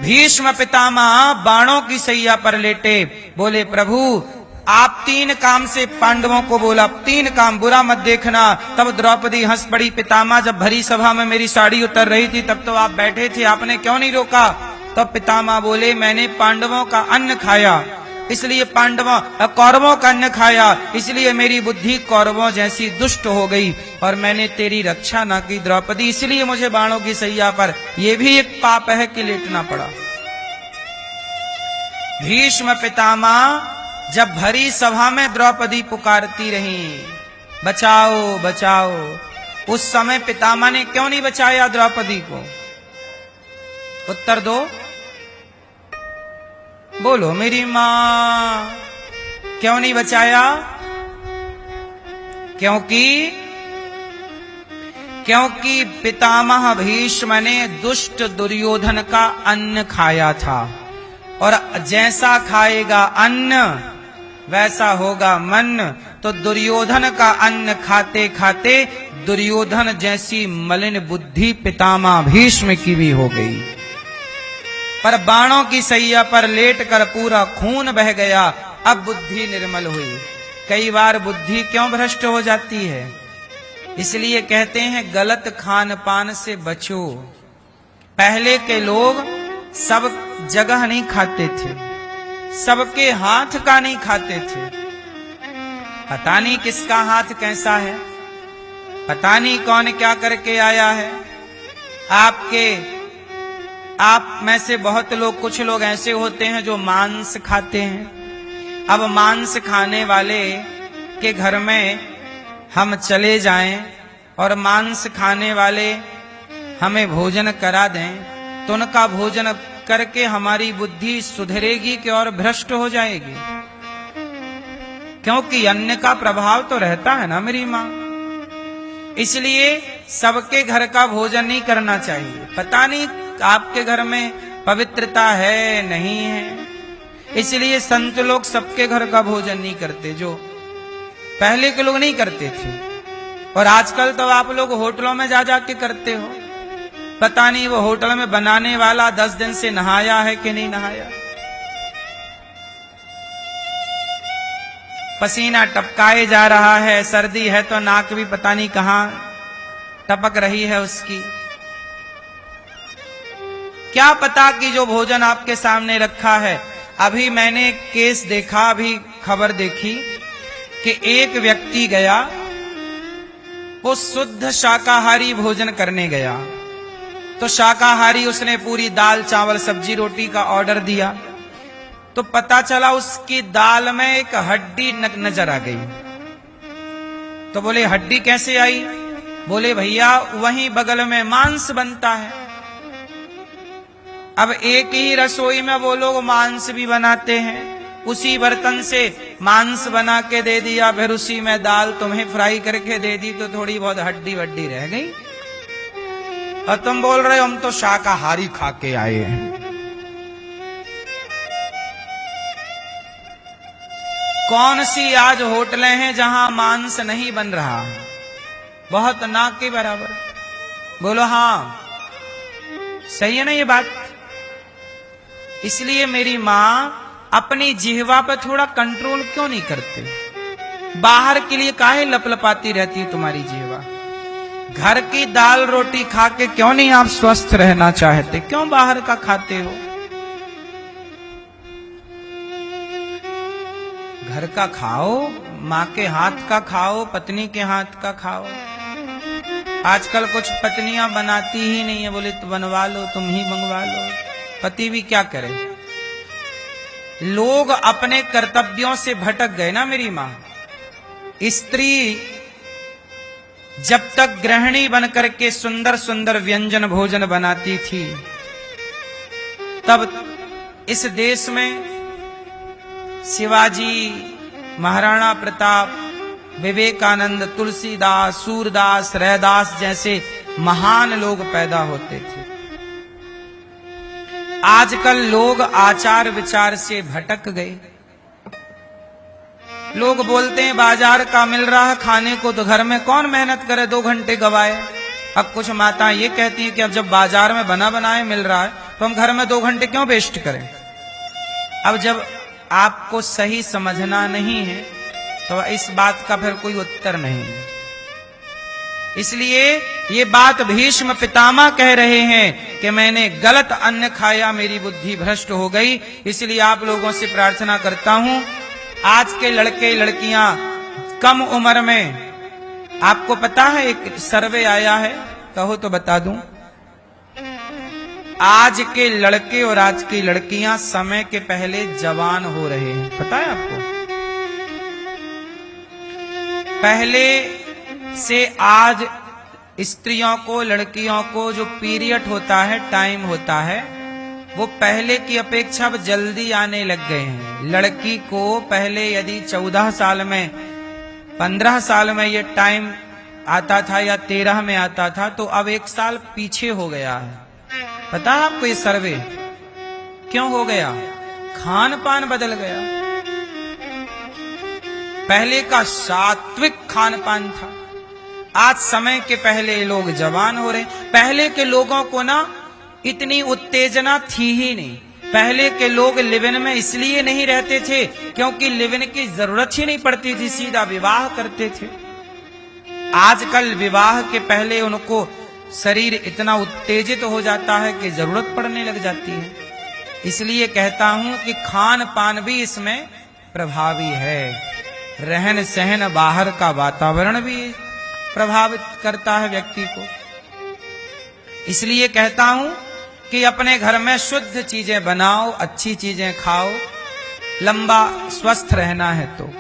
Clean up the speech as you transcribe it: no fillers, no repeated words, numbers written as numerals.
भीष्म पितामह बाणों की सैया पर लेटे, बोले प्रभु आप 3 काम से पांडवों को बोला, 3 काम बुरा मत देखना। तब द्रौपदी हंस पड़ी, पितामह जब भरी सभा में मेरी साड़ी उतर रही थी तब तो आप बैठे थे, आपने क्यों नहीं रोका? तब पितामह बोले मैंने पांडवों का अन्न खाया, इसलिए कौरवों का अन्न खाया, इसलिए मेरी बुद्धि कौरवों जैसी दुष्ट हो गई और मैंने तेरी रक्षा ना की द्रौपदी, इसलिए मुझे बाणों की सैया पर यह भी एक पाप है कि लेटना पड़ा। भीष्म पितामह जब भरी सभा में द्रौपदी पुकारती रही, बचाओ बचाओ, उस समय पितामह ने क्यों नहीं बचाया द्रौपदी को? उत्तर दो, बोलो मेरी मां, क्यों नहीं बचाया? क्योंकि पितामह भीष्म ने दुष्ट दुर्योधन का अन्न खाया था, और जैसा खाएगा अन्न वैसा होगा मन। तो दुर्योधन का अन्न खाते खाते दुर्योधन जैसी मलिन बुद्धि पितामह भीष्म की भी हो गई। पर बाणों की सैया पर लेटकर पूरा खून बह गया, अब बुद्धि निर्मल हुई। कई बार बुद्धि क्यों भ्रष्ट हो जाती है? इसलिए कहते हैं गलत खान पान से बचो। पहले के लोग सब जगह नहीं खाते थे, सबके हाथ का नहीं खाते थे। पता नहीं किसका हाथ कैसा है, पता नहीं कौन क्या करके आया है। आप में से बहुत लोग, कुछ लोग ऐसे होते हैं जो मांस खाते हैं। अब मांस खाने वाले के घर में हम चले जाएं और मांस खाने वाले हमें भोजन करा दें तो उनका भोजन करके हमारी बुद्धि सुधरेगी कि और भ्रष्ट हो जाएगी? क्योंकि अन्न का प्रभाव तो रहता है ना मेरी मां। इसलिए सबके घर का भोजन नहीं करना चाहिए। पता नहीं आपके घर में पवित्रता है नहीं है, इसलिए संत लोग सबके घर का भोजन नहीं करते, जो पहले के लोग नहीं करते थे। और आजकल तो आप लोग होटलों में जा के करते हो। पता नहीं वो होटल में बनाने वाला 10 दिन से नहाया है कि नहीं नहाया। पसीना टपकाए जा रहा है, सर्दी है तो नाक भी पता नहीं कहां टपक रही है उसकी। क्या पता कि जो भोजन आपके सामने रखा है। अभी मैंने एक केस देखा, अभी खबर देखी कि एक व्यक्ति गया, वो शुद्ध शाकाहारी भोजन करने गया। तो शाकाहारी उसने पूरी दाल चावल सब्जी रोटी का ऑर्डर दिया, तो पता चला उसकी दाल में एक हड्डी नजर आ गई। तो बोले हड्डी कैसे आई? बोले भैया वहीं बगल में मांस बनता है। अब एक ही रसोई में वो लोग मांस भी बनाते हैं, उसी बर्तन से मांस बना के दे दिया, फिर उसी में दाल तुम्हें फ्राई करके दे दी, तो थोड़ी बहुत हड्डी वड्डी रह गई। और तुम बोल रहे हो हम तो शाकाहारी खा के आए हैं। कौन सी आज होटलें हैं जहां मांस नहीं बन रहा? बहुत ना के बराबर। बोलो हाँ, सही है ना ये बात? इसलिए मेरी मां अपनी जिह्वा पर थोड़ा कंट्रोल क्यों नहीं करते? बाहर के लिए काहे लपलपाती रहती है तुम्हारी जिह्वा? घर की दाल रोटी खा के क्यों नहीं आप स्वस्थ रहना चाहते? क्यों बाहर का खाते हो? घर का खाओ, माँ के हाथ का खाओ, पत्नी के हाथ का खाओ। आजकल कुछ पत्नियां बनाती ही नहीं है, बोले तो बनवा लो, तुम ही मंगवा लो। पति भी क्या करे? लोग अपने कर्तव्यों से भटक गए ना मेरी मां। स्त्री जब तक गृहिणी बनकर के सुंदर सुंदर व्यंजन भोजन बनाती थी, तब इस देश में शिवाजी, महाराणा प्रताप, विवेकानंद, तुलसीदास, सूरदास, रैदास जैसे महान लोग पैदा होते थे। आजकल लोग आचार विचार से भटक गए। लोग बोलते हैं बाजार का मिल रहा है खाने को, तो घर में कौन मेहनत करे 2 घंटे गवाए। अब कुछ माताएं ये कहती हैं कि अब जब बाजार में बना बनाए मिल रहा है तो हम घर में 2 घंटे क्यों वेस्ट करें। अब जब आपको सही समझना नहीं है तो इस बात का फिर कोई उत्तर नहीं है। इसलिए ये बात भीष्म पितामह कह रहे हैं कि मैंने गलत अन्न खाया, मेरी बुद्धि भ्रष्ट हो गई। इसलिए आप लोगों से प्रार्थना करता हूं, आज के लड़के लड़कियां कम उम्र में, आपको पता है एक सर्वे आया है, कहो तो बता दूं, आज के लड़के और आज की लड़कियां समय के पहले जवान हो रहे हैं। पता है आपको? पहले से आज स्त्रियों को, लड़कियों को जो पीरियड होता है, टाइम होता है, वो पहले की अपेक्षा अब जल्दी आने लग गए हैं। लड़की को पहले यदि 14 साल में, 15 साल में ये टाइम आता था या 13 में आता था, तो अब 1 साल पीछे हो गया है। पता है आपको ये सर्वे क्यों हो गया? खान पान बदल गया। पहले का सात्विक खान पान था, आज समय के पहले लोग जवान हो रहे। पहले के लोगों को ना इतनी उत्तेजना थी ही नहीं। पहले के लोग लिव-इन में इसलिए नहीं रहते थे क्योंकि लिव-इन की जरूरत ही नहीं पड़ती थी, सीधा विवाह करते थे। आजकल विवाह के पहले उनको शरीर इतना उत्तेजित हो जाता है कि जरूरत पड़ने लग जाती है। इसलिए कहता हूं कि खान पान भी इसमें प्रभावी है, रहन सहन, बाहर का वातावरण भी प्रभावित करता है व्यक्ति को। इसलिए कहता हूं कि अपने घर में शुद्ध चीजें बनाओ, अच्छी चीजें खाओ, लंबा स्वस्थ रहना है तो।